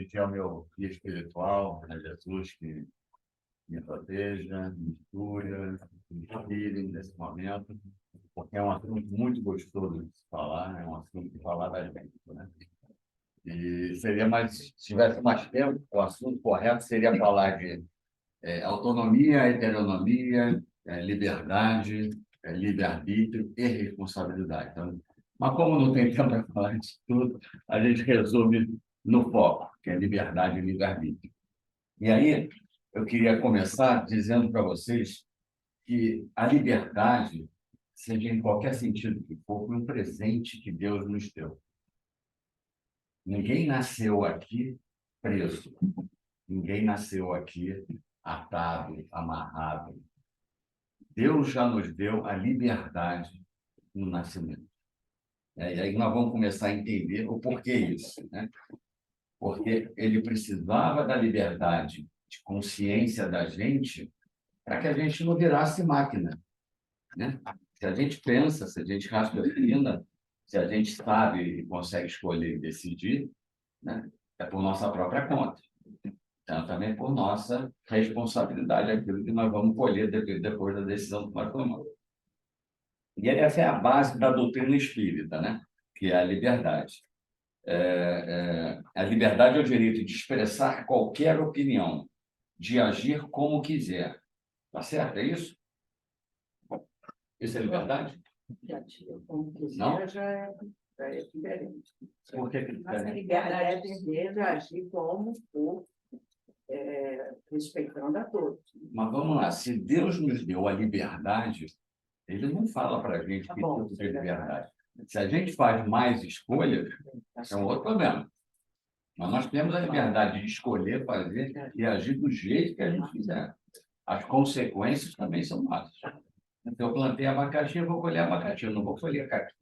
Que é o meu guia espiritual, né, Jesus, que me proteja, me cura, me inspire nesse momento, porque é um assunto muito gostoso de se falar, é um assunto de falar da gente, né? E seria mais, se tivesse mais tempo, o assunto correto seria falar de autonomia, heteronomia, liberdade, livre-arbítrio e responsabilidade. Então, mas como não tem tempo para falar disso tudo, a gente resume no foco, que é liberdade e livre-arbítrio. E aí, eu queria começar dizendo para vocês que a liberdade, seja em qualquer sentido que for, foi um presente que Deus nos deu. Ninguém nasceu aqui preso. Ninguém nasceu aqui atado, amarrado. Deus já nos deu a liberdade no nascimento. E aí nós vamos começar a entender o porquê isso, né? Porque ele precisava da liberdade de consciência da gente para que a gente não virasse máquina, né? Se a gente pensa, se a gente raciocina, se a gente sabe e consegue escolher e decidir, né? É por nossa própria conta. Então, também por nossa responsabilidade, aquilo que nós vamos colher depois da decisão que nós tomamos. E essa é a base da doutrina espírita, né? Que é a liberdade. A liberdade é o direito de expressar qualquer opinião, de agir como quiser. Tá certo? É isso? Isso é liberdade? Como quiser, Não? já é diferente. Por que é Mas a diferente? liberdade é de agir como for, respeitando a todos. Mas vamos lá, se Deus nos deu a liberdade, ele não fala para a gente que tudo é liberdade. Se a gente faz mais escolhas, é um outro problema. Mas nós temos a liberdade de escolher, fazer e agir do jeito que a gente quiser. As consequências também são nossas. Então, eu plantei abacaxi, eu vou colher abacaxi, eu não vou colher caqui.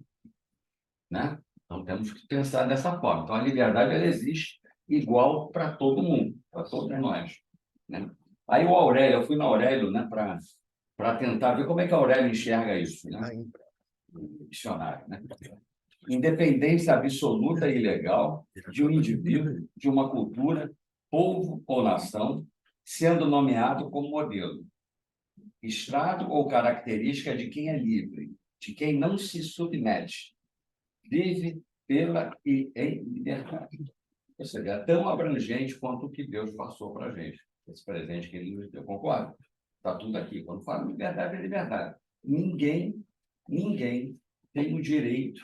Né? Então, temos que pensar dessa forma. Então, a liberdade ela existe igual para todo mundo, para todos nós. Né? Aí, o Aurélio, eu fui no Aurélio, né, para tentar ver como é que o Aurélio enxerga isso. Né? Dicionário. Né? Independência absoluta e legal de um indivíduo, de uma cultura, povo ou nação, sendo nomeado como modelo, estrado ou característica de quem é livre, de quem não se submete, vive pela e em liberdade. Ou seja, é tão abrangente quanto o que Deus passou para a gente, esse presente que ele nos deu. Concorda? Está tudo aqui. Quando fala liberdade, é liberdade. Ninguém tem o direito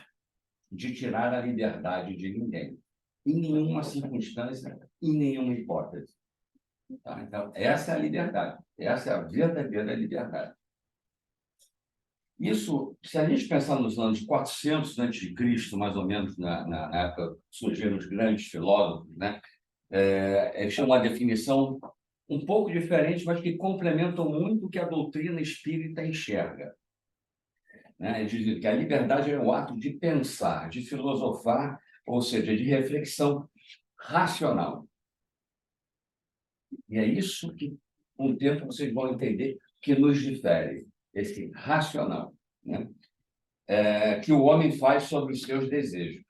de tirar a liberdade de ninguém, em nenhuma circunstância, em nenhuma hipótese. Tá? Então, essa é a liberdade, essa é a verdadeira liberdade. Isso, se a gente pensar nos anos 400 a.C., mais ou menos, na época que surgiram os grandes filósofos, né? Eles tinham uma definição um pouco diferente, mas que complementam muito o que a doutrina espírita enxerga. Né? Eles dizem que a liberdade é o ato de pensar, de filosofar, ou seja, de reflexão racional. E é isso que, com o tempo, vocês vão entender que nos difere, esse racional, né? Que o homem faz sobre os seus desejos.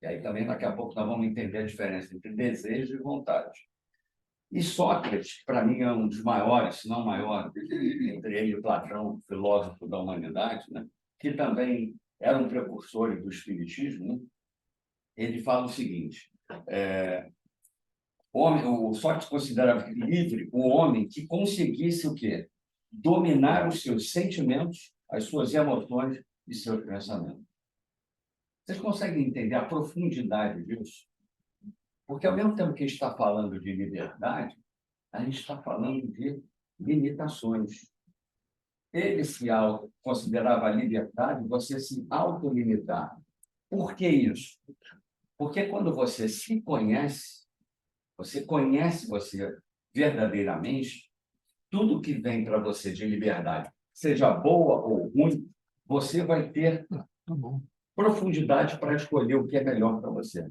E aí também, daqui a pouco, nós vamos entender a diferença entre desejo e vontade. E Sócrates, para mim, é um dos maiores, se não maior, entre ele e Platão, filósofo da humanidade, né? Que também era um precursor do espiritismo, né? Ele fala o seguinte: o Sócrates considerava livre o homem que conseguisse o quê? Dominar os seus sentimentos, as suas emoções e seus pensamentos. Vocês conseguem entender a profundidade disso? Porque, ao mesmo tempo que a gente está falando de liberdade, a gente está falando de limitações. Ele se considerava a liberdade você se autolimitar. Por que isso? Porque quando você se conhece, você conhece você verdadeiramente, tudo que vem para você de liberdade, seja boa ou ruim, você vai ter profundidade para escolher o que é melhor para você.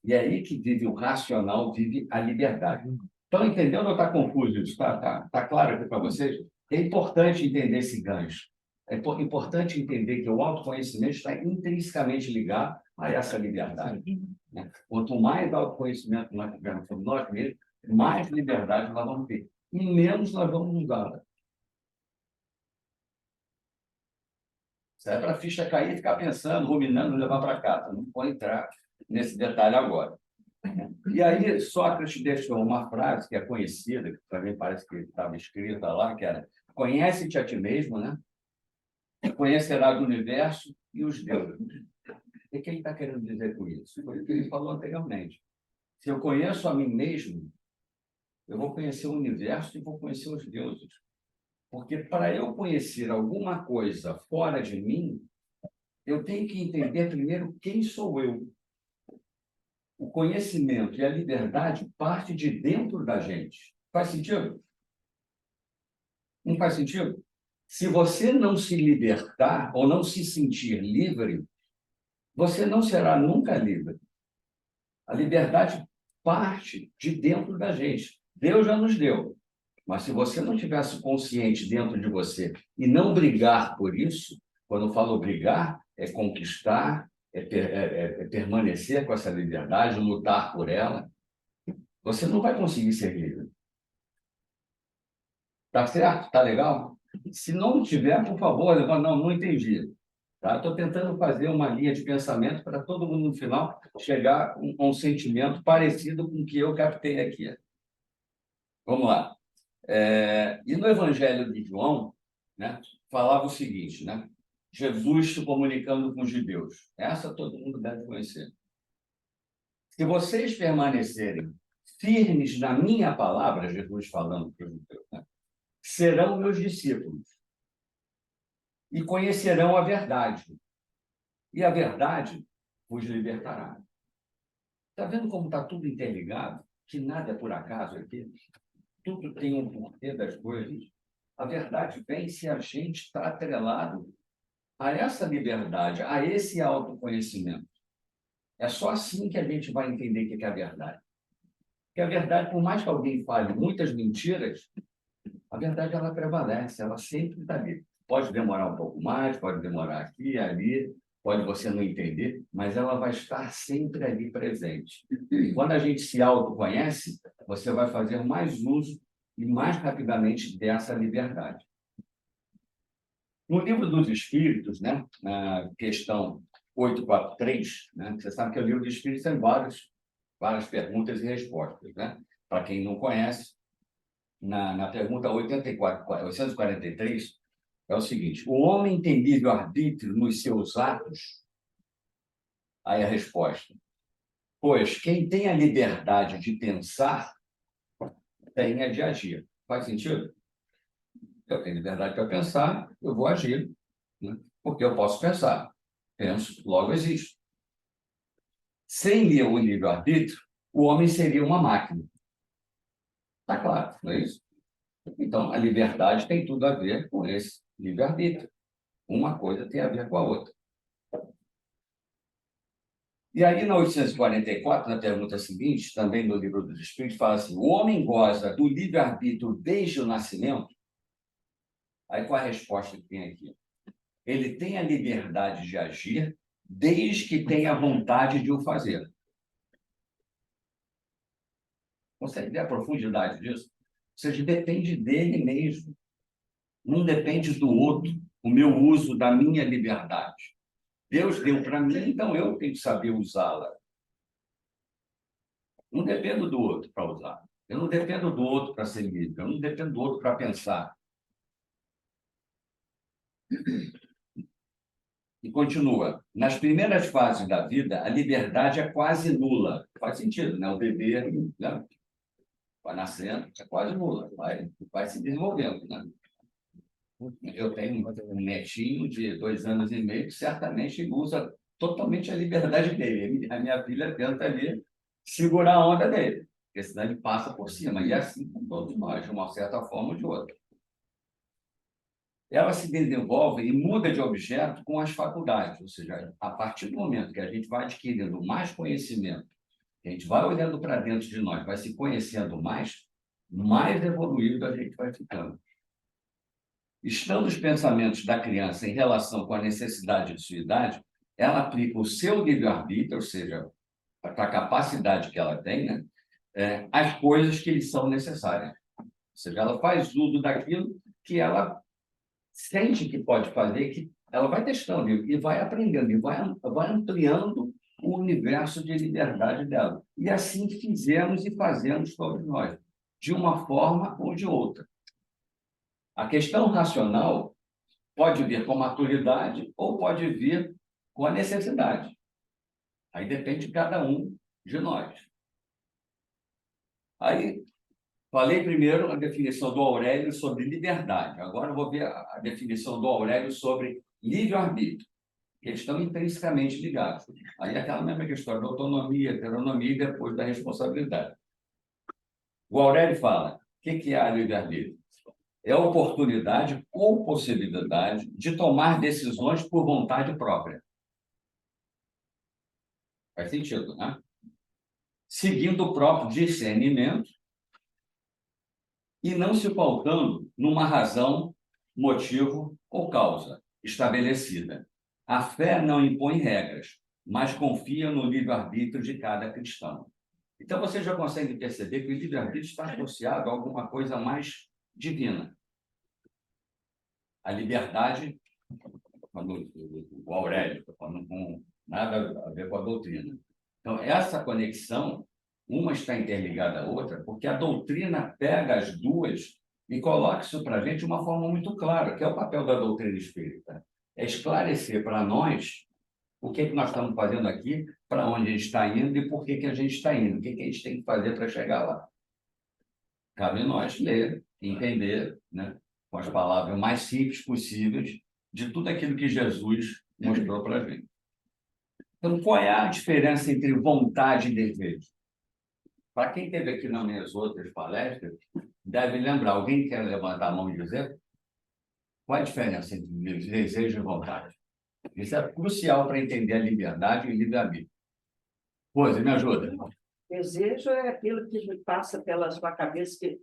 E é aí que vive o racional, vive a liberdade. Estão entendendo ou está confuso isso? Tá claro aqui para vocês? É importante entender esse gancho. É importante entender que o autoconhecimento está intrinsecamente ligado a essa liberdade. né? Quanto mais autoconhecimento nós tivermos sobre nós mesmos, mais liberdade nós vamos ter. E menos nós vamos usá-la. Isso é para a ficha cair e ficar pensando, ruminando, levar para casa. Não vou entrar nesse detalhe agora. E aí, Sócrates deixou uma frase que é conhecida, que também parece que estava escrita lá, que era: conhece-te a ti mesmo, né? Conhecerás o universo e os deuses. O que ele está querendo dizer com isso? Foi o que ele falou anteriormente. Se eu conheço a mim mesmo, eu vou conhecer o universo e vou conhecer os deuses. Porque para eu conhecer alguma coisa fora de mim, eu tenho que entender primeiro quem sou eu. O conhecimento e a liberdade parte de dentro da gente. Faz sentido? Não faz sentido? Se você não se libertar ou não se sentir livre, você não será nunca livre. A liberdade parte de dentro da gente. Deus já nos deu. Mas se você não tivesse consciente dentro de você e não brigar por isso, quando eu falo brigar, é conquistar, é permanecer com essa liberdade, lutar por ela, você não vai conseguir ser livre. Tá certo? Tá legal? Se não tiver, por favor, não entendi. Tá? Estou tentando fazer uma linha de pensamento para todo mundo, no final, chegar a um sentimento parecido com o que eu captei aqui. Vamos lá. E no Evangelho de João, né, falava o seguinte, né? Jesus se comunicando com os judeus. Essa todo mundo deve conhecer. Se vocês permanecerem firmes na minha palavra, Jesus falando para os judeus, né, serão meus discípulos e conhecerão a verdade. E a verdade vos libertará. Está vendo como está tudo interligado? Que nada é por acaso aqui. Tudo tem um porquê das coisas. A verdade vem se a gente está atrelado a essa liberdade, a esse autoconhecimento. É só assim que a gente vai entender o que é a verdade. Porque a verdade, por mais que alguém fale muitas mentiras, a verdade ela prevalece, ela sempre está ali. Pode demorar um pouco mais, pode demorar aqui, ali, pode você não entender, mas ela vai estar sempre ali presente. E quando a gente se autoconhece, você vai fazer mais uso e mais rapidamente dessa liberdade. No livro dos Espíritos, né, na questão 843, né, você sabe que o livro dos Espíritos tem várias perguntas e respostas. Né? Para quem não conhece, na pergunta 843, é o seguinte: o homem tem livre-arbítrio nos seus atos? Aí a resposta: pois quem tem a liberdade de pensar, tem a de agir. Faz sentido? Eu tenho liberdade para pensar, eu vou agir, né? Porque eu posso pensar. Penso, logo existo. Sem o livre-arbítrio, o homem seria uma máquina. Está claro, não é isso? Então, a liberdade tem tudo a ver com esse livre-arbítrio. Uma coisa tem a ver com a outra. E aí, na 844, na pergunta seguinte, também no livro dos Espíritos, fala assim: o homem goza do livre-arbítrio desde o nascimento? Aí, qual a resposta que tem aqui? Ele tem a liberdade de agir desde que tenha a vontade de o fazer. Consegue ver a profundidade disso? Ou seja, depende dele mesmo. Não depende do outro, o meu uso da minha liberdade. Deus deu para mim, então eu tenho que saber usá-la. Não dependo do outro para usar. Eu não dependo do outro para ser livre. Eu não dependo do outro para pensar. E continua. Nas primeiras fases da vida, a liberdade é quase nula. Faz sentido, né? O bebê, né, vai nascendo, é quase nula. Vai se desenvolvendo, né? Eu tenho um netinho de 2 anos e meio que certamente usa totalmente a liberdade dele. A minha filha tenta ali segurar a onda dele, porque senão ele passa por cima. E assim com todos nós, de uma certa forma ou de outra. Ela se desenvolve e muda de objeto com as faculdades, ou seja, a partir do momento que a gente vai adquirindo mais conhecimento, que a gente vai olhando para dentro de nós, vai se conhecendo mais evoluído a gente vai ficando. Estando os pensamentos da criança em relação com a necessidade de sua idade, ela aplica o seu livre-arbítrio, ou seja, para a capacidade que ela tem, né? As coisas que lhe são necessárias. Ou seja, ela faz uso daquilo que ela sente que pode fazer, que ela vai testando e vai aprendendo, e vai ampliando o universo de liberdade dela. E assim fizemos e fazemos todos nós, de uma forma ou de outra. A questão racional pode vir com maturidade ou pode vir com a necessidade. Aí depende de cada um de nós. Aí, falei primeiro a definição do Aurélio sobre liberdade. Agora eu vou ver a definição do Aurélio sobre livre-arbítrio. Eles estão intrinsecamente ligados. Aí é aquela mesma questão da autonomia, heteronomia e depois da responsabilidade. O Aurélio fala, o que é a livre-arbítrio? É a oportunidade ou possibilidade de tomar decisões por vontade própria. Faz sentido, né? Seguindo o próprio discernimento e não se pautando numa razão, motivo ou causa estabelecida. A fé não impõe regras, mas confia no livre-arbítrio de cada cristão. Então, você já consegue perceber que o livre-arbítrio está associado a alguma coisa mais divina. A liberdade, o Aurélio, estou falando com nada a ver com a doutrina. Então, essa conexão, uma está interligada à outra, porque a doutrina pega as duas e coloca isso para a gente de uma forma muito clara, que é o papel da doutrina espírita. É esclarecer para nós o que nós estamos fazendo aqui, para onde a gente está indo e por que a gente está indo, o que a gente tem que fazer para chegar lá. Cabe a nós ler, entender, né, com as palavras mais simples possíveis, de tudo aquilo que Jesus mostrou para a gente. Então, qual é a diferença entre vontade e desejo? Para quem esteve aqui nas minhas outras palestras, deve lembrar. Alguém quer levantar a mão e dizer? Qual é a diferença entre desejo e vontade? Isso é crucial para entender a liberdade e o livre-arbítrio. Pois, me ajuda. Desejo é aquilo que passa pela sua cabeça, que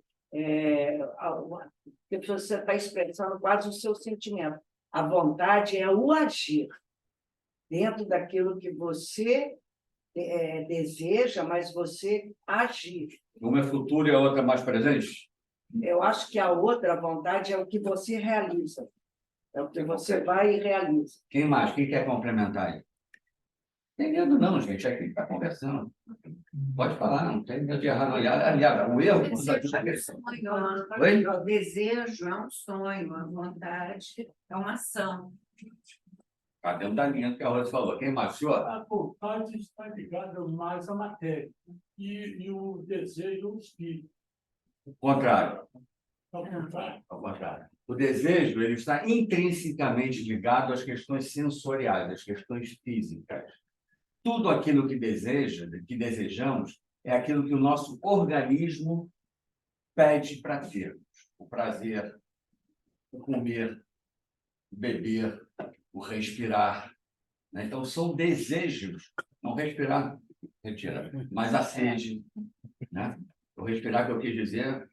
você está expressando quase o seu sentimento. A vontade é o agir dentro daquilo que você deseja, mas você agir. Uma é futuro e a outra é mais presente? Eu acho que a outra vontade é o que você realiza. É o que você vai e realiza. Quem mais? Quem quer complementar aí? Tem medo não, gente. É quem está conversando. Pode falar, não tem medo de errar. Não. Aliás, o erro nos ajuda a crescer. Oi? O desejo é um sonho, a vontade é uma ação. Está dentro da linha que a Rosa falou. Quem mais, senhor? A vontade está ligada mais à matéria e o desejo ao espírito. O contrário. Ao contrário. Ao contrário. O desejo ele está intrinsecamente ligado às questões sensoriais, às questões físicas. Tudo aquilo que desejamos, é aquilo que o nosso organismo pede para termos. O prazer, o comer, o beber, o respirar. Né? Então, são desejos. Não respirar, retira. Mas a sede. Né? O respirar que eu quis dizer,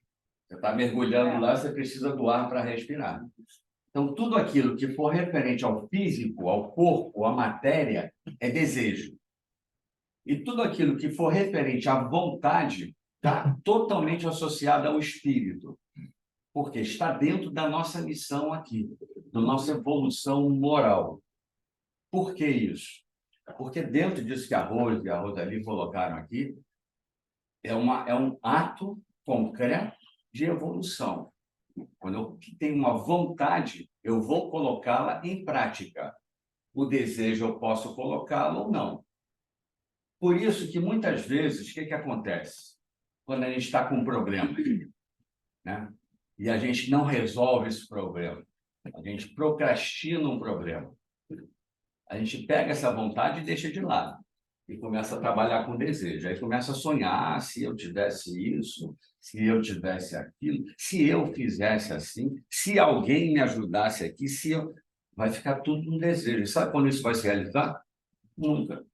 você está mergulhando lá, você precisa do ar para respirar. Então, tudo aquilo que for referente ao físico, ao corpo, à matéria, é desejo. E tudo aquilo que for referente à vontade está totalmente associado ao espírito. Porque está dentro da nossa missão aqui, da nossa evolução moral. Por que isso? Porque dentro disso que a Rosa e a Rosalie colocaram aqui, é um ato concreto de evolução. Quando eu tenho uma vontade, eu vou colocá-la em prática. O desejo eu posso colocá-lo ou não. Por isso que muitas vezes, o que acontece? Quando a gente está com um problema, né? E a gente não resolve esse problema, a gente procrastina um problema. A gente pega essa vontade e deixa de lado. E começa a trabalhar com desejo. Aí começa a sonhar, se eu tivesse isso, se eu tivesse aquilo, se eu fizesse assim, se alguém me ajudasse aqui, se eu... Vai ficar tudo um desejo. E sabe quando isso vai se realizar? Nunca.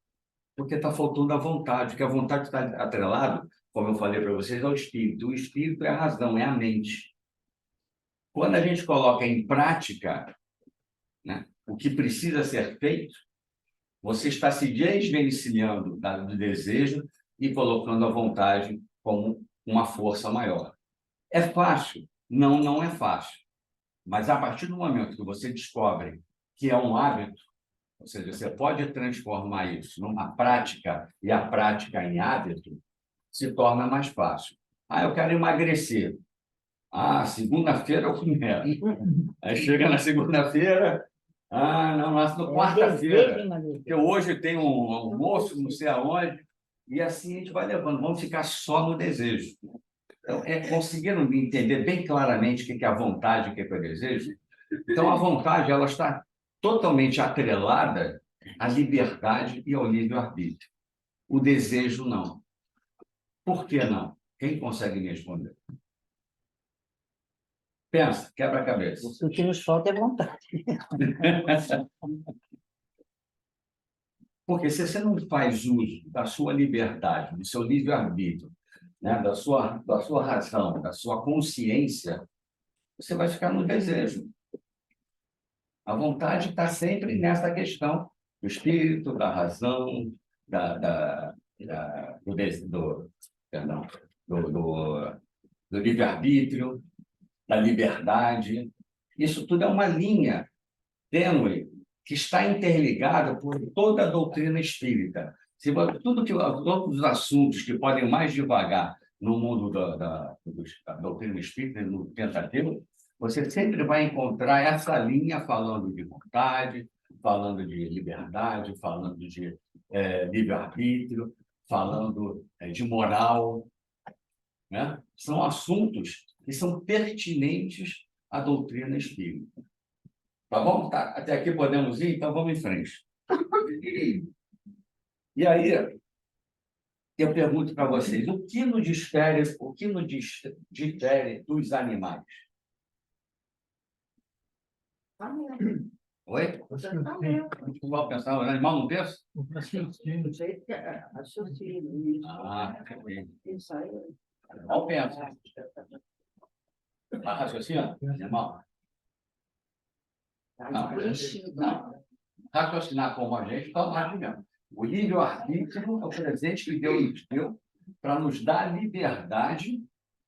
Porque está faltando a vontade, porque a vontade está atrelada, como eu falei para vocês, ao espírito. O espírito é a razão, é a mente. Quando a gente coloca em prática, né, o que precisa ser feito, Você está se desvencilhando do desejo e colocando a vontade como uma força maior. É fácil? Não, não é fácil. Mas a partir do momento que você descobre que é um hábito, ou seja, você pode transformar isso numa prática e a prática em hábito, se torna mais fácil. Ah, eu quero emagrecer. Ah, segunda-feira eu começo. Aí chega na segunda-feira, ah, não, na quarta-feira. Porque hoje tem um almoço, não sei aonde, e assim a gente vai levando. Vamos ficar só no desejo. Então, conseguiram entender bem claramente o que é a vontade e o que é o desejo? Então, a vontade ela está totalmente atrelada à liberdade e ao livre-arbítrio. O desejo, não. Por que não? Quem consegue me responder? Pensa, quebra a cabeça. O que nos falta é vontade. Porque se você não faz uso da sua liberdade, do seu livre-arbítrio, né, da sua razão, da sua consciência, você vai ficar no desejo. A vontade está sempre nessa questão do espírito, da razão, perdão, do livre-arbítrio, da liberdade. Isso tudo é uma linha tênue que está interligada por toda a doutrina espírita. Todos os assuntos que podem mais devagar no mundo da doutrina espírita, no Pentateuco, você sempre vai encontrar essa linha falando de vontade, falando de liberdade, falando de livre-arbítrio, falando de moral, né? São assuntos que são pertinentes à doutrina espírita. Tá bom? Tá, até aqui podemos ir? Então vamos em frente. E aí, eu pergunto para vocês, o que nos difere dos animais? Oi? Não vou pensar, o animal não pensa? Do jeito que é raciocínio. Ah, entendi. Isso aí. O animal pensa. Mas raciocina? Animal? Não. Raciocinar como a gente, então nós mesmo. O livre-arbítrio é o presente que Deus nos deu para nos dar a liberdade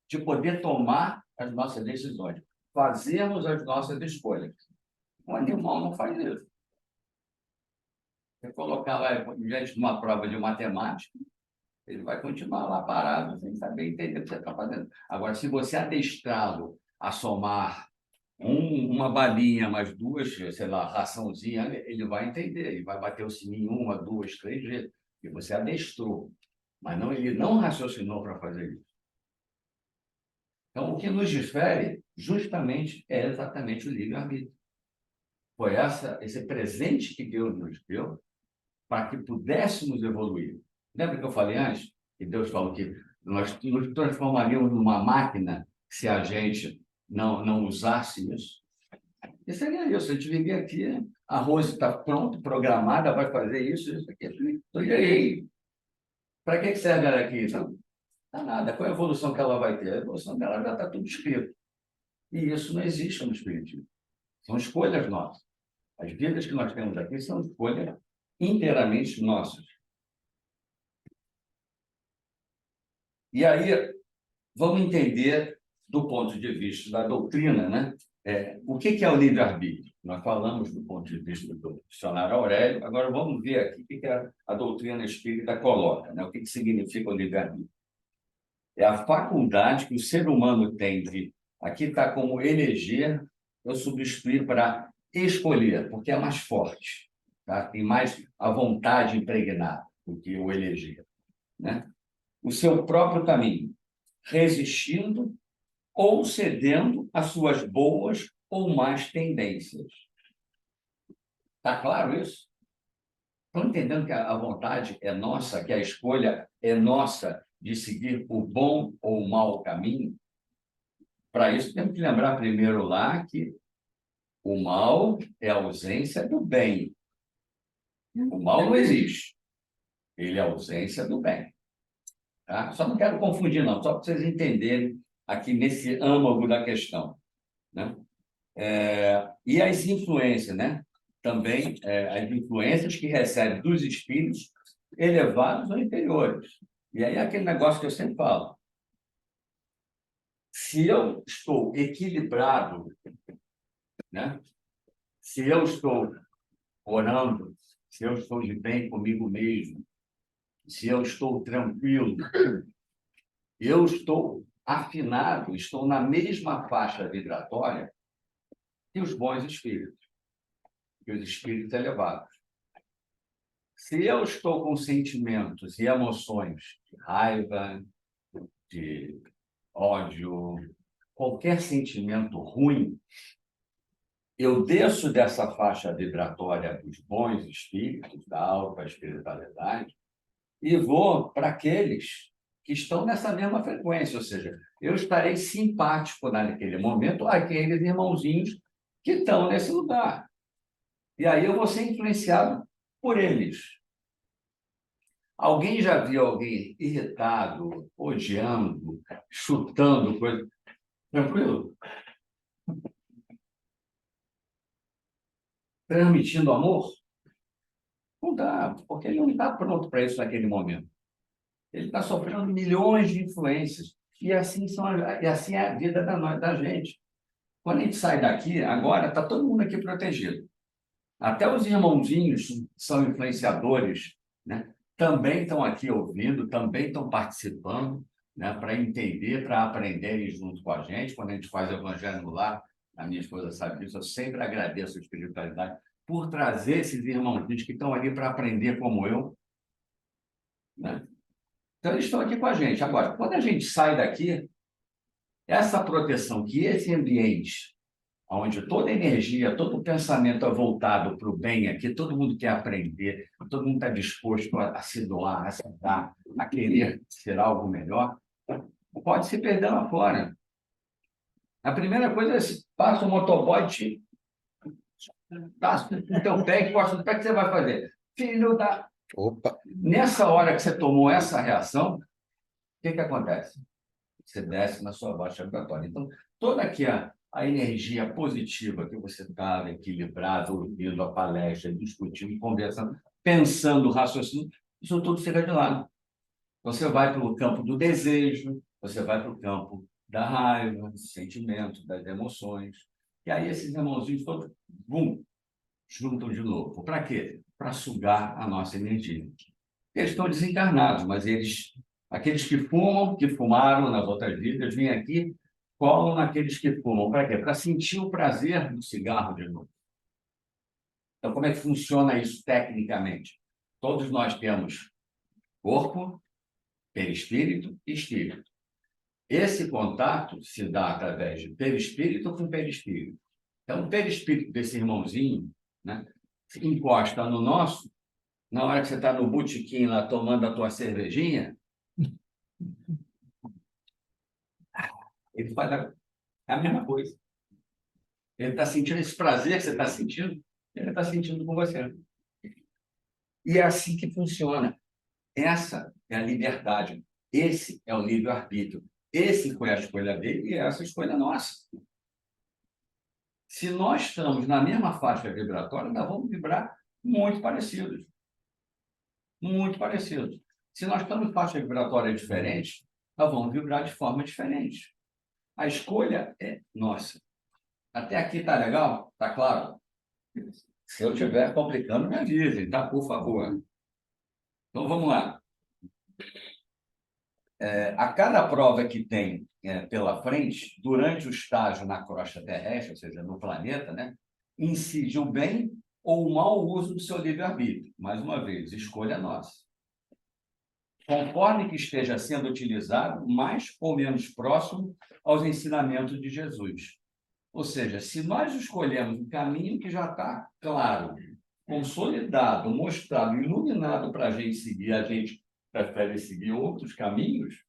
de poder tomar as nossas decisões, fazermos as nossas escolhas. O animal não faz isso. Você colocar lá diante de uma prova de matemática, ele vai continuar lá parado, sem saber entender o que você está fazendo. Agora, se você adestrá-lo a somar uma balinha, mais duas, sei lá, raçãozinha, ele vai entender, ele vai bater o sininho uma, duas, três vezes, e você adestrou, mas não, ele não raciocinou para fazer isso. Então, o que nos difere, justamente, é exatamente o livre-arbítrio. Foi esse presente que Deus nos deu para que pudéssemos evoluir. Lembra que eu falei antes? Que Deus falou que nós nos transformaríamos numa máquina se a gente não usasse isso. E seria isso, a gente viria aqui, a Rose está pronta, programada, vai fazer isso, aquilo. Então, e aí? Para que serve ela aqui? Então, não nada. Qual é a evolução que ela vai ter? A evolução dela já está tudo escrito. E isso não existe no Espiritismo. São escolhas nossas. As vidas que nós temos aqui são escolhas inteiramente nossas. E aí, vamos entender, do ponto de vista da doutrina, né? O que é o livre-arbítrio? Nós falamos do ponto de vista do dicionário Aurélio, agora vamos ver aqui o que a doutrina espírita coloca, né? O que significa o livre-arbítrio. É a faculdade que o ser humano tem de, aqui está como eleger, eu substituir para escolher, porque é mais forte, tá? Tem mais a vontade impregnada do que o eleger, né? O seu próprio caminho, resistindo ou cedendo às suas boas ou más tendências. Está claro isso? Estão entendendo que a vontade é nossa, que a escolha é nossa de seguir o bom ou o mau caminho? Para isso, temos que lembrar primeiro lá que o mal é a ausência do bem. O mal não existe. Ele é a ausência do bem. Tá? Só não quero confundir, não, só para vocês entenderem aqui nesse âmago da questão, né? E as influências, né? também as influências que recebe dos espíritos elevados ou inferiores. E aí é aquele negócio que eu sempre falo. Se eu estou equilibrado, né? Se eu estou orando, se eu estou de bem comigo mesmo, se eu estou tranquilo, eu estou afinado, estou na mesma faixa vibratória que os bons espíritos, que os espíritos elevados. Se eu estou com sentimentos e emoções de raiva, de ódio, qualquer sentimento ruim, eu desço dessa faixa vibratória dos bons espíritos, da alta espiritualidade, e vou para aqueles que estão nessa mesma frequência, ou seja, eu estarei simpático naquele momento àqueles irmãozinhos que estão nesse lugar. E aí eu vou ser influenciado por eles. Alguém já viu alguém irritado, odiando, chutando, coisa? Tranquilo? Transmitindo amor? Não dá, porque ele não está pronto para isso naquele momento. Ele está sofrendo milhões de influências. E assim, e assim é a vida da gente. Quando a gente sai daqui, agora está todo mundo aqui protegido. Até os irmãozinhos são influenciadores, né? Também estão aqui ouvindo, também estão participando, né? Para entender, para aprenderem junto com a gente. Quando a gente faz o Evangelho no Lar, a minha esposa sabe disso, eu sempre agradeço a espiritualidade por trazer esses irmãozinhos que estão ali para aprender como eu, né? Então, eles estão aqui com a gente. Agora, quando a gente sai daqui, essa proteção que esse ambiente, onde toda energia, todo pensamento é voltado para o bem aqui, todo mundo quer aprender, todo mundo está disposto a se doar, a se dar, a querer ser algo melhor, pode se perder lá fora. A primeira coisa é se passa o motoboy, te passa o teu pé e costa do pé, o que você vai fazer? Filho da... Opa, Nessa hora que você tomou essa reação, o que acontece? Você desce na sua baixa vibratória. Então, toda aqui a energia positiva que você estava equilibrado, ouvindo a palestra, discutindo, conversando, pensando, raciocinando, isso tudo fica de lado. Você vai para o campo do desejo, você vai para o campo da raiva, do sentimento, das emoções. E aí esses irmãozinhos todos, bum, juntam de novo. Para quê? Para sugar a nossa energia. Eles estão desencarnados, mas aqueles que fumam, que fumaram nas outras vidas, vêm aqui, colam naqueles que fumam. Para quê? Para sentir o prazer do cigarro de novo. Então, como é que funciona isso tecnicamente? Todos nós temos corpo, perispírito e espírito. Esse contato se dá através de perispírito com perispírito. Então, o perispírito desse irmãozinho, né, se encosta no nosso, na hora que você está no botequim lá tomando a tua cervejinha, ele faz a mesma coisa. Ele está sentindo esse prazer que você está sentindo, ele está sentindo com você. E é assim que funciona. Essa é a liberdade. Esse é o livre-arbítrio. Esse foi a escolha dele e essa é a escolha nossa. Se nós estamos na mesma faixa vibratória, nós vamos vibrar muito parecidos. Muito parecidos. Se nós estamos em faixa vibratória diferente, nós vamos vibrar de forma diferente. A escolha é nossa. Até aqui está legal? Está claro? Se eu estiver complicando, me avise, tá? Por favor. Então, vamos lá. A cada prova que tem pela frente, durante o estágio na crosta terrestre, ou seja, no planeta, né, incide o bem ou o mau uso do seu livre-arbítrio. Mais uma vez, escolha nossa. Conforme que esteja sendo utilizado, mais ou menos próximo aos ensinamentos de Jesus. Ou seja, se nós escolhemos um caminho que já está claro, consolidado, mostrado, iluminado para a gente seguir, a gente prefere seguir outros caminhos,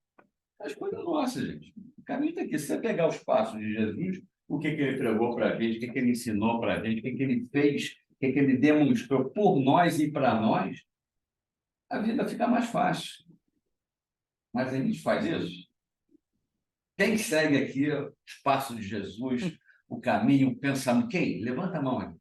a escolha é nossa, gente. O caminho está aqui. Se você pegar os passos de Jesus, o que ele pregou para a gente, o que ele ensinou para a gente, o que ele fez, o que ele demonstrou por nós e para nós, a vida fica mais fácil. Mas a gente faz isso? Quem segue aqui os passos de Jesus, o caminho, o pensamento? Quem? Levanta a mão aí.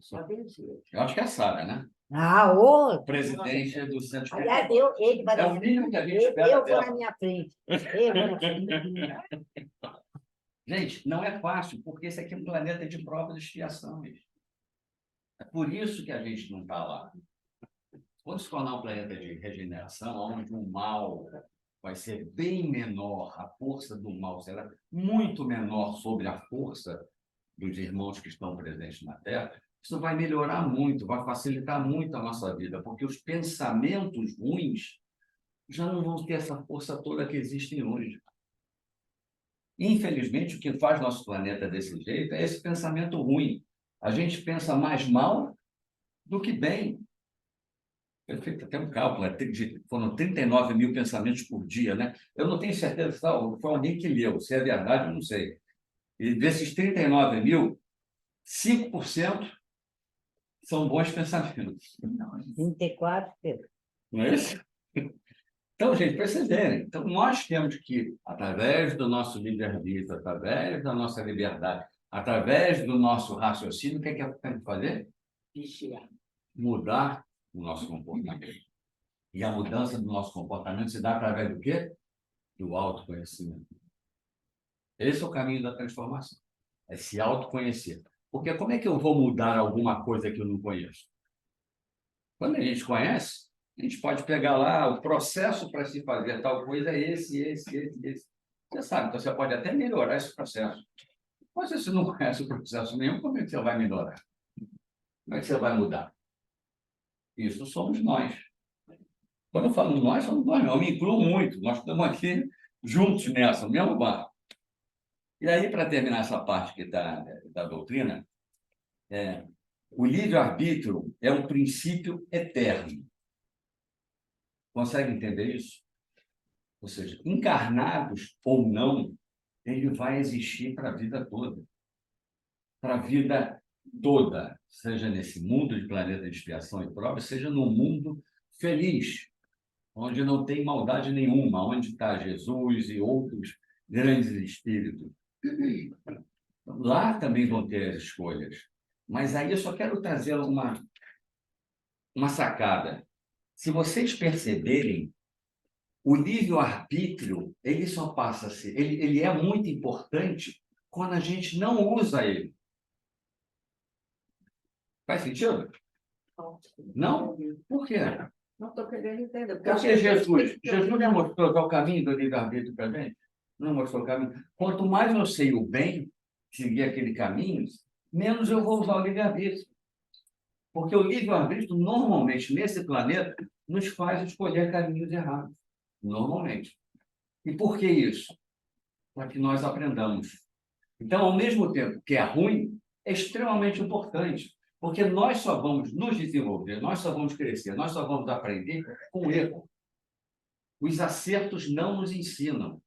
Só desejo. Eu acho que é a Sara, né? Ah, ô! Presidente do Centro Aliás, Espírita. ele vai É na o mínimo que a gente eu, espera eu vou dela. na minha frente. Eu vou na frente. Gente, não é fácil, porque esse aqui é um planeta de provas e expiações. É por isso que a gente não está lá. Quando se tornar um planeta de regeneração, onde o mal vai ser bem menor, a força do mal será muito menor sobre a força dos irmãos que estão presentes na Terra, isso vai melhorar muito, vai facilitar muito a nossa vida, porque os pensamentos ruins já não vão ter essa força toda que existem hoje. Infelizmente, o que faz nosso planeta desse jeito é esse pensamento ruim. A gente pensa mais mal do que bem. Eu fiz até um cálculo, foram 39 mil pensamentos por dia, né? Eu não tenho certeza se foi alguém que leu, se é verdade, eu não sei. E desses 39 mil, 5% são bons pensamentos. 34, Não é isso? Então, gente, para vocês verem, então nós temos que, através do nosso livre-arbítrio, através da nossa liberdade, através do nosso raciocínio, o que é que temos que fazer? Vigiar. Mudar o nosso comportamento. E a mudança do nosso comportamento se dá através do quê? Do autoconhecimento. Esse é o caminho da transformação. É se autoconhecer. Porque como é que eu vou mudar alguma coisa que eu não conheço? Quando a gente conhece, a gente pode pegar lá o processo para se fazer tal coisa, é esse. Você sabe, então você pode até melhorar esse processo. Mas se você não conhece o processo nenhum, como é que você vai melhorar? Como é que você vai mudar? Isso somos nós. Quando eu falo nós, somos nós, eu me incluo muito. Nós estamos aqui juntos nessa, no mesmo barco. E aí, para terminar essa parte que da doutrina, o livre-arbítrio é um princípio eterno. Consegue entender isso? Ou seja, encarnados ou não, ele vai existir para a vida toda. Para a vida toda, seja nesse mundo de planeta de expiação e prova, seja no mundo feliz, onde não tem maldade nenhuma, onde está Jesus e outros grandes espíritos. Lá também vão ter as escolhas. Mas aí eu só quero trazer uma sacada. Se vocês perceberem, o livre-arbítrio, ele só passa a ser... Ele é muito importante quando a gente não usa ele. Faz sentido? Não? Por quê? Não estou querendo entender. Porque Jesus já mostrou qual é o caminho do livre-arbítrio para a gente? Não mostrou o caminho. Quanto mais eu sei o bem, seguir aquele caminho, menos eu vou usar o livre-arbítrio. Porque o livre-arbítrio, normalmente, nesse planeta, nos faz escolher caminhos errados. Normalmente. E por que isso? Para que nós aprendamos. Então, ao mesmo tempo que é ruim, é extremamente importante. Porque nós só vamos nos desenvolver, nós só vamos crescer, nós só vamos aprender com erro. Os acertos não nos ensinam.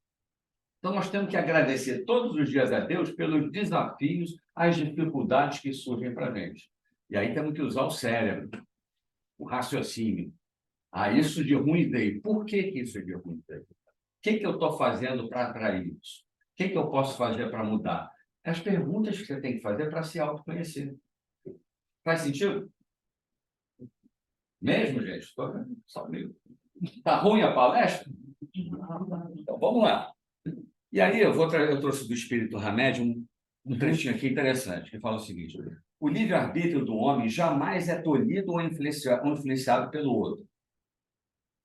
Então, nós temos que agradecer todos os dias a Deus pelos desafios, as dificuldades que surgem para a gente. E aí temos que usar o cérebro, o raciocínio. Ah, isso de ruim veio. Por que isso de ruim veio? O que eu estou fazendo para atrair isso? O que eu posso fazer para mudar? As perguntas que você tem que fazer para se autoconhecer. Faz sentido? Mesmo, gente? Só comigo. Está ruim a palestra? Então, vamos lá. E aí, eu trouxe do Espírito Hamed um trechinho aqui interessante, que fala o seguinte: o livre-arbítrio do homem jamais é tolhido ou influenciado pelo outro.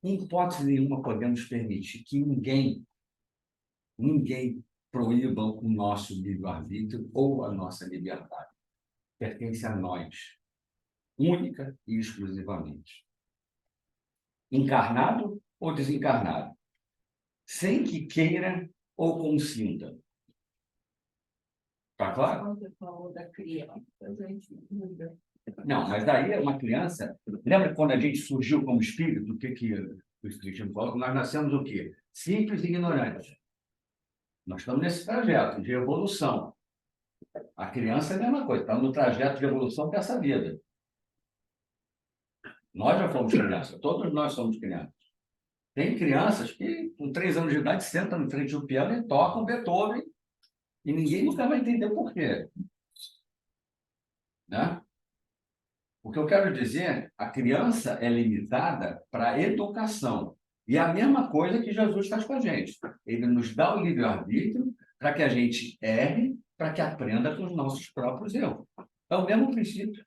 Em hipótese nenhuma podemos permitir que ninguém proíba o nosso livre-arbítrio ou a nossa liberdade. Pertence a nós, única e exclusivamente. Encarnado ou desencarnado, sem que queira ou consinta. Está claro? Quando você falou da criança, a gente muda. Não, mas daí é uma criança. Lembra quando a gente surgiu como espírito? O que o Espiritismo falou? Nós nascemos o quê? Simples e ignorantes. Nós estamos nesse trajeto de evolução. A criança é a mesma coisa, está no trajeto de evolução dessa vida. Nós já fomos crianças, todos nós somos crianças. Tem crianças que, com 3 anos de idade, sentam na frente do piano e tocam Beethoven, e ninguém nunca vai entender por quê. né? O que eu quero dizer, a criança é limitada para a educação. E é a mesma coisa que Jesus faz com a gente. Ele nos dá o livre-arbítrio para que a gente erre, para que aprenda com os nossos próprios erros. É o mesmo princípio.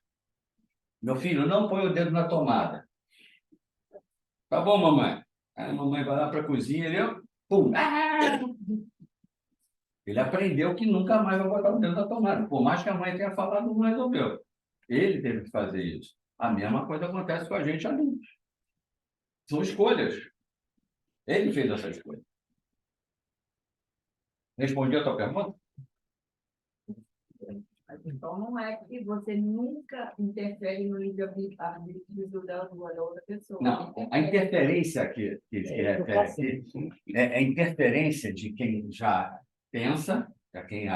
Meu filho, não põe o dedo na tomada. Tá bom, mamãe? Aí a mamãe vai lá para a cozinha e ele, pum, ele aprendeu que nunca mais vai botar o dedo na tomada. Por mais que a mãe tenha falado, não resolveu. Ele teve que fazer isso. A mesma coisa acontece com a gente adultos. São escolhas. Ele fez essa escolha. Respondi a tua pergunta? Então, não é que você nunca interfere no livre-arbítrio da outra pessoa. Não, a interferência que ele se refere aqui é a interferência de quem já pensa, de quem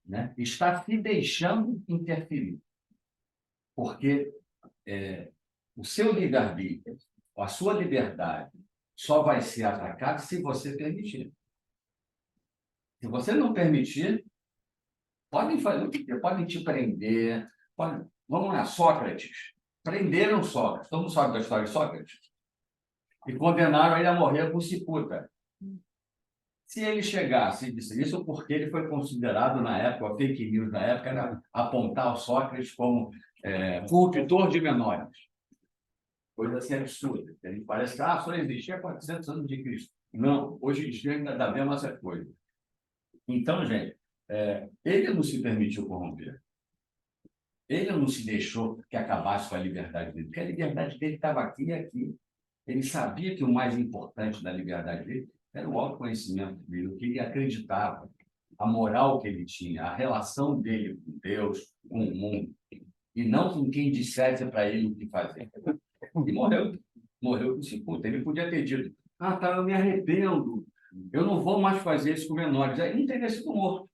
né, está se deixando interferir. Porque o seu livre-arbítrio, a sua liberdade, só vai ser atacada se você permitir. Se você não permitir, podem fazer o que quer, podem te prender. Vamos lá, Sócrates. Prenderam Sócrates. Todo mundo sabe da história de Sócrates? E condenaram ele a morrer por cicuta. Se ele chegasse e disse isso, porque ele foi considerado, na época, a fake news da época, era apontar o Sócrates como corruptor de menores. Coisa assim absurda. Ele parece que só existia há 400 anos de Cristo. Não, hoje em dia ainda dá mesmo essa coisa. Então, gente, ele não se permitiu corromper. Ele não se deixou que acabasse com a liberdade dele, porque a liberdade dele estava aqui e aqui. Ele sabia que o mais importante da liberdade dele era o autoconhecimento dele, o que ele acreditava, a moral que ele tinha, a relação dele com Deus, com o mundo, e não com quem dissesse para ele o que fazer. E morreu com cicuta. Ele podia ter dito, tá, eu me arrependo, eu não vou mais fazer isso com menores. Aí não teria sido morto.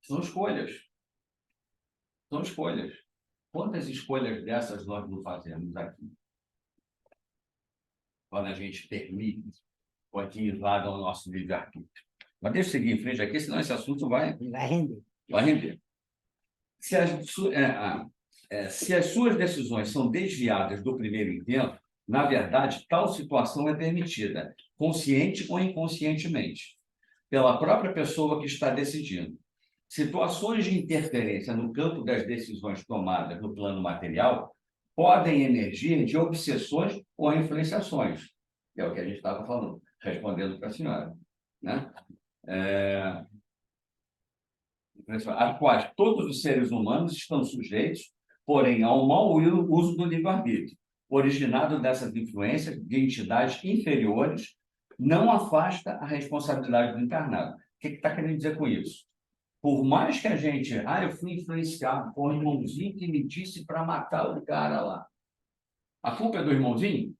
São escolhas. São escolhas. Quantas escolhas dessas nós não fazemos aqui? Quando a gente permite, ou que invadam o nosso livre-arbítrio. Mas deixa eu seguir em frente aqui, senão esse assunto vai render. Vai render. Se as suas decisões são desviadas do primeiro intento, na verdade, tal situação é permitida, consciente ou inconscientemente, pela própria pessoa que está decidindo. Situações de interferência no campo das decisões tomadas no plano material podem emergir de obsessões ou influenciações, que é o que a gente estava falando, respondendo para a senhora, né? Às quais todos os seres humanos estão sujeitos, porém, ao mau uso do livre-arbítrio, originado dessas influências de entidades inferiores, não afasta a responsabilidade do encarnado. O que está querendo dizer com isso? Por mais que a gente... eu fui influenciado por um irmãozinho que me disse para matar o cara lá. A culpa é do irmãozinho?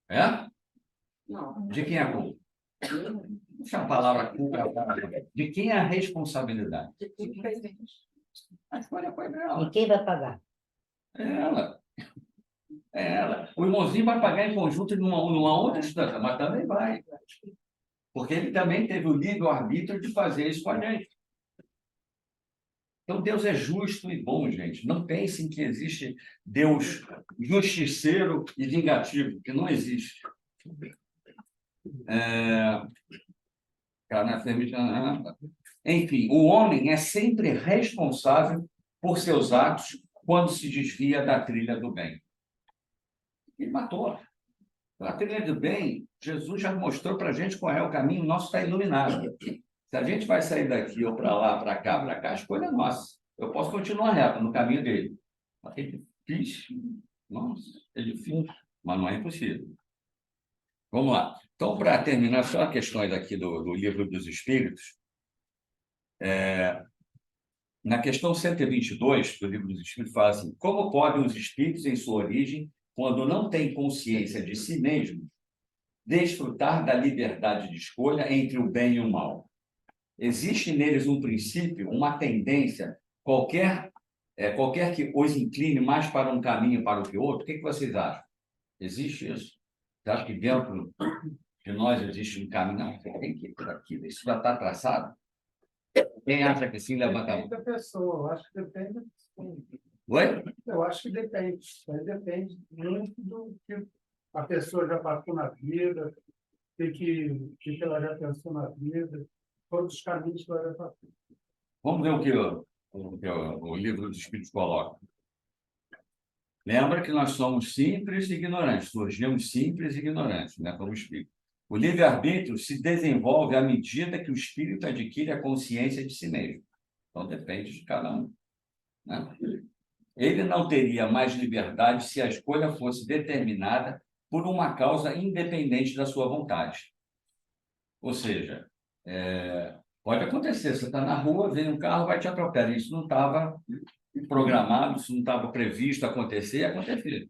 É? Não. De quem é a culpa? Deixa a palavra culpa. De quem é a responsabilidade? A escolha foi dela. E quem vai pagar? É ela. É ela. O irmãozinho vai pagar em conjunto numa outra instância, mas também vai. Porque ele também teve o livre-arbítrio de fazer isso com a gente. Então, Deus é justo e bom, gente. Não pensem que existe Deus justiceiro e vingativo, que não existe. Enfim, o homem é sempre responsável por seus atos quando se desvia da trilha do bem. Ele matou. A trilha do bem, Jesus já mostrou para a gente qual é o caminho, o nosso está iluminado. Se a gente vai sair daqui ou para lá, para cá, a escolha é nossa. Eu posso continuar reto no caminho dele. É difícil. Nossa, é difícil, mas não é impossível. Vamos lá. Então, para terminar, só questões aqui do Livro dos Espíritos. Na questão 122 do Livro dos Espíritos, fala assim: como podem os espíritos, em sua origem, quando não têm consciência de si mesmos, desfrutar da liberdade de escolha entre o bem e o mal? Existe neles um princípio, uma tendência, qualquer que os incline mais para um caminho para o que outro? O que vocês acham? Existe isso? Você acha que dentro de nós existe um caminho? Não, tem que ir por aqui, isso já está traçado. Quem acha que sim, levanta a mão. Depende da pessoa, eu acho que depende. Oi? Eu acho que depende. Depende muito do que a pessoa já passou na vida, o que ela já pensou na vida, todos os caminhos que ela já passou. Vamos ver o livro dos Espíritos coloca. Lembra que nós somos simples e ignorantes, surgimos simples e ignorantes, né, como espírito. O livre-arbítrio se desenvolve à medida que o espírito adquire a consciência de si mesmo. Então, depende de cada um, né? Ele não teria mais liberdade se a escolha fosse determinada por uma causa independente da sua vontade. Ou seja, pode acontecer, você está na rua, vem um carro, vai te atropelar. Isso não estava programado, isso não estava previsto acontecer, acontecer.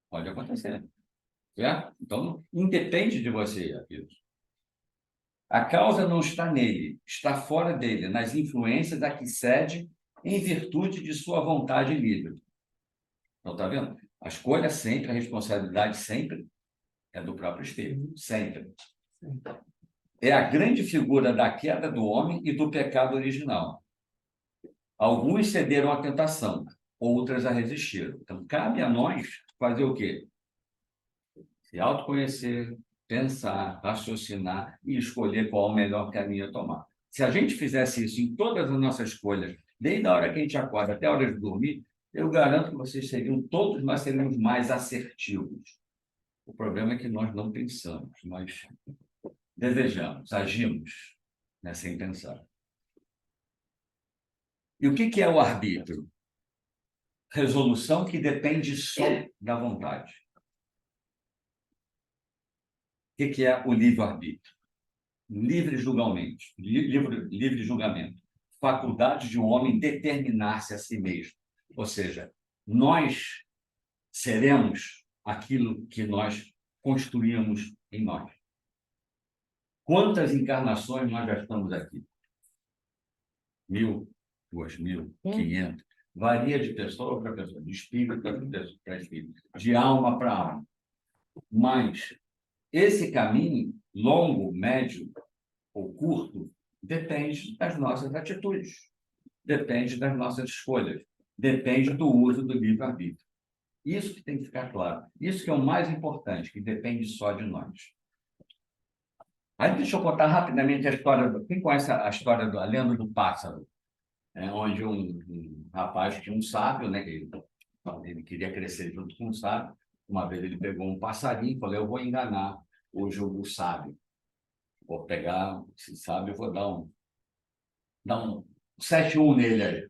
Pode acontecer. Certo? Então, independe de você aquilo. A causa não está nele, está fora dele, nas influências a que cede em virtude de sua vontade livre. Então, está vendo? A escolha sempre, a responsabilidade sempre é do próprio espírito, sempre. É a grande figura da queda do homem e do pecado original. Alguns cederam à tentação, outras a resistiram. Então, cabe a nós fazer o quê? Se autoconhecer, pensar, raciocinar e escolher qual é o melhor caminho a tomar. Se a gente fizesse isso em todas as nossas escolhas, desde a hora que a gente acorda até a hora de dormir, eu garanto que vocês seriam, todos nós seríamos mais assertivos. O problema é que nós não pensamos, nós desejamos, agimos, né, sem pensar. E o que é o arbítrio? Resolução que depende só da vontade. O que é o livre-arbítrio? Livre julgamento. Livre julgamento. Faculdade de um homem determinar-se a si mesmo. Ou seja, nós seremos aquilo que nós construímos em nós. Quantas encarnações nós já estamos aqui? 1.000, 2.000, 500. Varia de pessoa para pessoa, de espírito para espírito, de alma para alma. Mas esse caminho, longo, médio ou curto, depende das nossas atitudes, depende das nossas escolhas, depende do uso do livre-arbítrio. Isso que tem que ficar claro. Isso que é o mais importante, que depende só de nós. Aí deixa eu contar rapidamente a história. Quem conhece a história da lenda do pássaro? Onde um rapaz tinha um sábio, né? Ele queria crescer junto com um sábio. Uma vez ele pegou um passarinho e falou: eu vou enganar hoje o sábio. Vou pegar esse sábio e vou dar um 7-1 nele aí.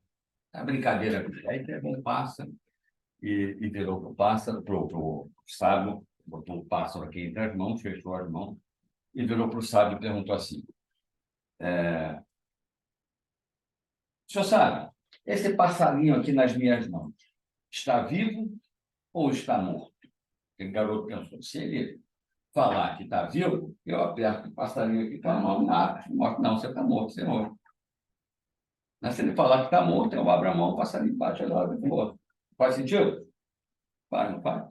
É brincadeira. Aí pegou um pássaro e virou para o pássaro, para o sábio, botou o pássaro aqui entre as mãos, fechou as mãos, e virou para o sábio e perguntou assim: senhor sábio, esse passarinho aqui nas minhas mãos está vivo ou está morto? Aquele garoto pensou: se ele falar que está vivo, eu aperto o passarinho aqui com a mão, nada, morto. Não, você está morto, você morre. Mas se ele falar que está morto, eu abro a mão, o passarinho bate lá e morto. Faz sentido? Não faz? O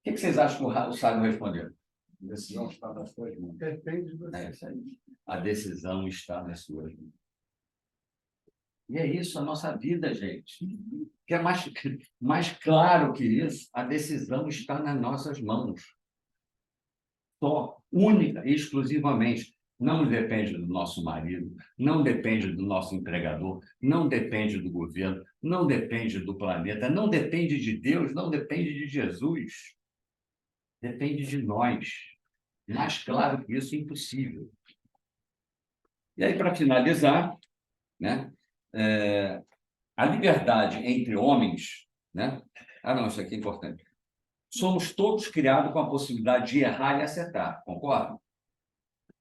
que vocês acham que o sábio respondeu? A decisão está nas suas mãos. Depende de você. É isso aí. A decisão está nas suas mãos. E é isso a nossa vida, gente. Que é mais claro que isso, a decisão está nas nossas mãos. Só, única e exclusivamente. Não depende do nosso marido, não depende do nosso empregador, não depende do governo, não depende do planeta, não depende de Deus, não depende de Jesus. Depende de nós. Mais claro que isso, impossível. E aí, para finalizar, né, a liberdade entre homens, né? Não, isso aqui é importante. Somos todos criados com a possibilidade de errar e acertar, concorda?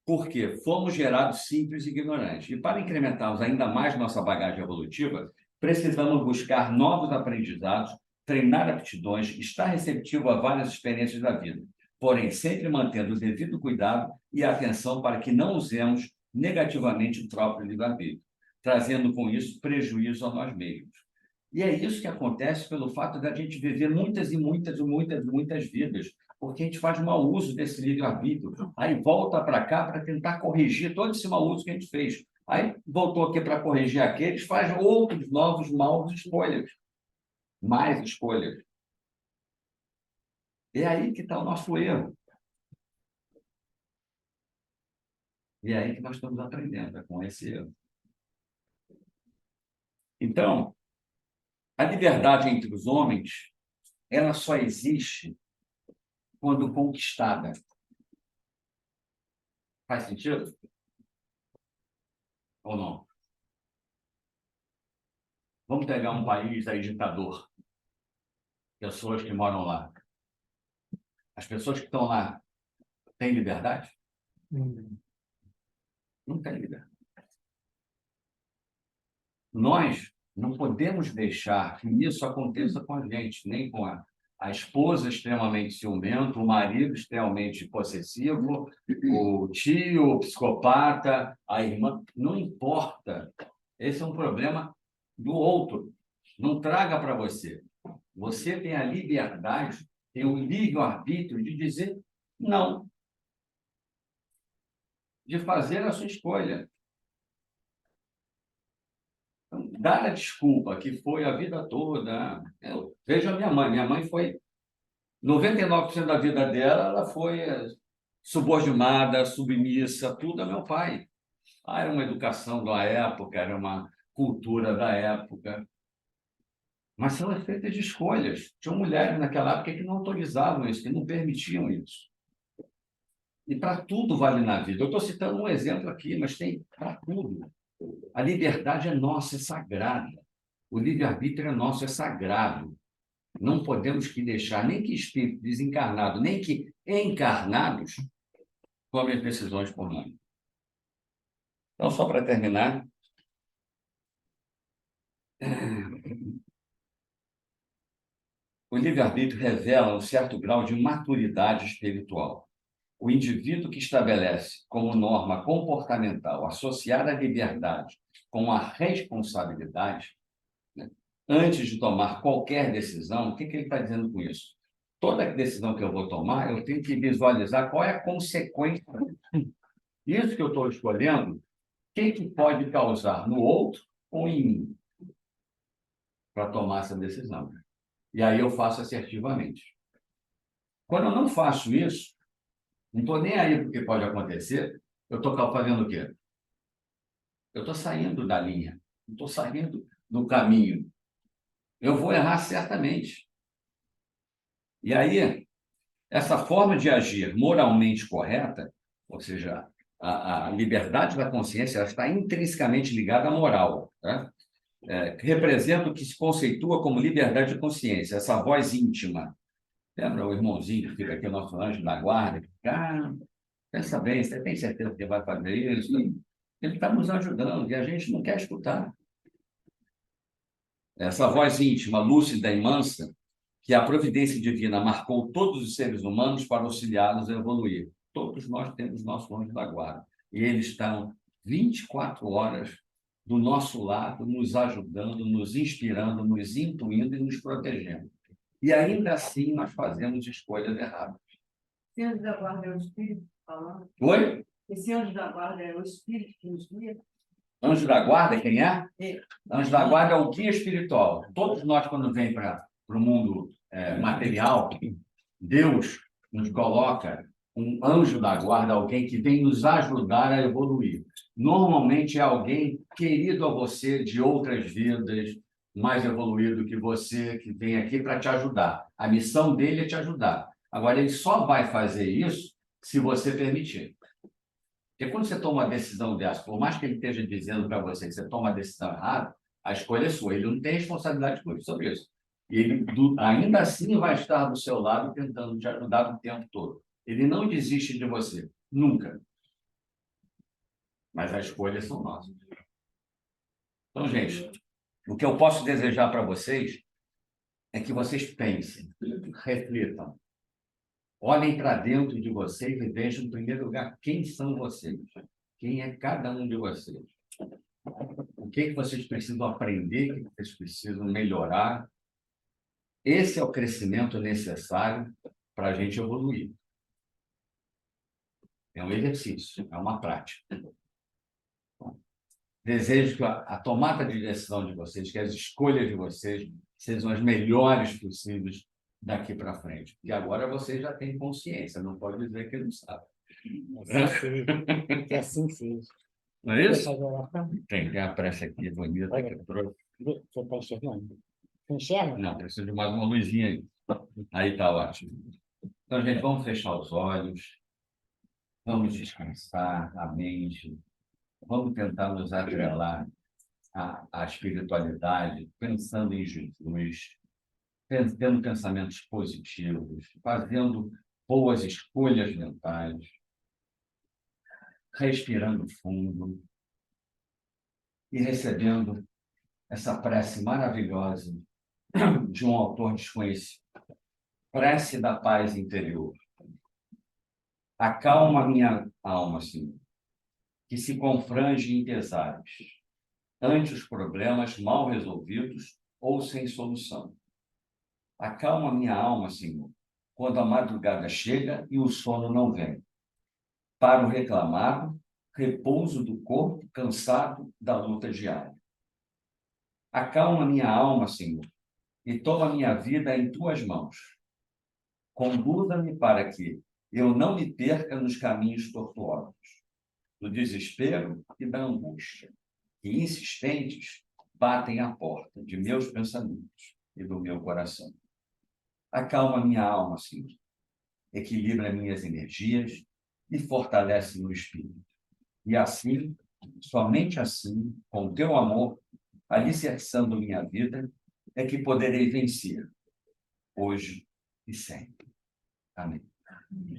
Porque fomos gerados simples e ignorantes. E para incrementarmos ainda mais nossa bagagem evolutiva, precisamos buscar novos aprendizados, treinar aptidões, estar receptivo a várias experiências da vida, porém sempre mantendo o devido cuidado e atenção para que não usemos negativamente o próprio livre-arbítrio, trazendo com isso prejuízo a nós mesmos. E é isso que acontece pelo fato da gente viver muitas vidas, porque a gente faz mau uso desse livre-arbítrio, aí volta para cá para tentar corrigir todo esse mau uso que a gente fez. Aí voltou aqui para corrigir aqueles, faz outros novos maus escolhas, mais escolhas. É aí que está o nosso erro. E é aí que nós estamos aprendendo, é com esse erro. Então, a liberdade entre os homens, ela só existe quando conquistada. Faz sentido? Ou não? Vamos pegar um país aí ditador, pessoas que moram lá. As pessoas que estão lá têm liberdade? Não têm liberdade. Nós não podemos deixar que isso aconteça com a gente, nem com a esposa extremamente ciumenta, o marido extremamente possessivo, o tio, o psicopata, a irmã. Não importa. Esse é um problema do outro. Não traga para você. Você tem a liberdade, tem o livre-arbítrio de dizer não, de fazer a sua escolha. Dar a desculpa que foi a vida toda. Eu vejo a minha mãe foi 99% da vida dela, ela foi subordinada, submissa, tudo a meu pai. Era uma educação da época, era uma cultura da época. Mas são feitas de escolhas. Tinham mulheres naquela época que não autorizavam isso, que não permitiam isso. E para tudo vale na vida. Eu estou citando um exemplo aqui, mas tem para tudo. A liberdade é nossa, é sagrada. O livre-arbítrio é nosso, é sagrado. Não podemos que deixar nem que espírito desencarnado, nem que encarnados tomem decisões por nós. Então, só para terminar, o livre-arbítrio revela um certo grau de maturidade espiritual. O indivíduo que estabelece como norma comportamental associar a liberdade com a responsabilidade, né, antes de tomar qualquer decisão, o que ele está dizendo com isso? Toda decisão que eu vou tomar, eu tenho que visualizar qual é a consequência. Isso que eu estou escolhendo, o que pode causar no outro ou em mim para tomar essa decisão. E aí eu faço assertivamente. Quando eu não faço isso, não estou nem aí para o que pode acontecer, eu estou fazendo o quê? Eu estou saindo da linha, estou saindo do caminho. Eu vou errar certamente. E aí, essa forma de agir moralmente correta, ou seja, a liberdade da consciência, ela está intrinsecamente ligada à moral, tá? Que representa o que se conceitua como liberdade de consciência, essa voz íntima. Lembra o irmãozinho que fica aqui, o nosso anjo da guarda? Pensa bem, você tem certeza que vai fazer isso? Ele está nos ajudando e a gente não quer escutar. Essa voz íntima, lúcida e mansa, que a providência divina marcou todos os seres humanos para auxiliá-los a evoluir. Todos nós temos nosso anjo da guarda. E eles estão 24 horas do nosso lado, nos ajudando, nos inspirando, nos intuindo e nos protegendo. E ainda assim nós fazemos escolhas erradas. Esse anjo da guarda é o espírito falando? Oi? Esse anjo da guarda é o espírito que nos guia? Anjo da guarda, quem é? É. Anjo da guarda é o guia espiritual. Todos nós, quando vem para o mundo material, Deus nos coloca um anjo da guarda, alguém que vem nos ajudar a evoluir. Normalmente é alguém querido a você de outras vidas, mais evoluído que você, que vem aqui para te ajudar. A missão dele é te ajudar. Agora, ele só vai fazer isso se você permitir. Porque quando você toma uma decisão dessa, por mais que ele esteja dizendo para você que você toma a decisão errada, a escolha é sua. Ele não tem responsabilidade sobre isso. E ele ainda assim vai estar do seu lado tentando te ajudar o tempo todo. Ele não desiste de você. Nunca. Mas as escolhas são nossas. Então, gente, o que eu posso desejar para vocês é que vocês pensem, reflitam, olhem para dentro de vocês e vejam, em primeiro lugar, quem são vocês. Quem é cada um de vocês. O que vocês precisam aprender, o que vocês precisam melhorar. Esse é o crescimento necessário para a gente evoluir. É um exercício, é uma prática. Desejo que a tomada de decisão de vocês, que as escolhas de vocês sejam as melhores possíveis daqui para frente. Porque agora vocês já têm consciência, não pode dizer que não sabe. Que assim seja. Não é Quer isso? fazer oração? Tem a pressa aqui, bonita, que eu trouxe. Você está enxergando? Você enxerga? Não, preciso de mais uma luzinha aí. Aí está ótimo. Então, gente, vamos fechar os olhos, vamos descansar a mente, vamos tentar nos atrelar à espiritualidade, pensando em Jesus, tendo pensamentos positivos, fazendo boas escolhas mentais, respirando fundo e recebendo essa prece maravilhosa de um autor desconhecido. Prece da paz interior. Acalma minha alma, Senhor, que se confrange em pesares, ante os problemas mal resolvidos ou sem solução. Acalma minha alma, Senhor, quando a madrugada chega e o sono não vem. Para o reclamado, repouso do corpo cansado da luta diária. Acalma minha alma, Senhor, e toma minha vida em tuas mãos. Conduza-me para que eu não me perca nos caminhos tortuosos, do desespero e da angústia, que insistentes batem à porta de meus pensamentos e do meu coração. Acalma minha alma, Senhor, equilibra minhas energias e fortalece meu espírito. E assim, somente assim, com teu amor, alicerçando minha vida, é que poderei vencer, hoje e sempre. Amém.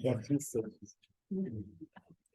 Que assim seja.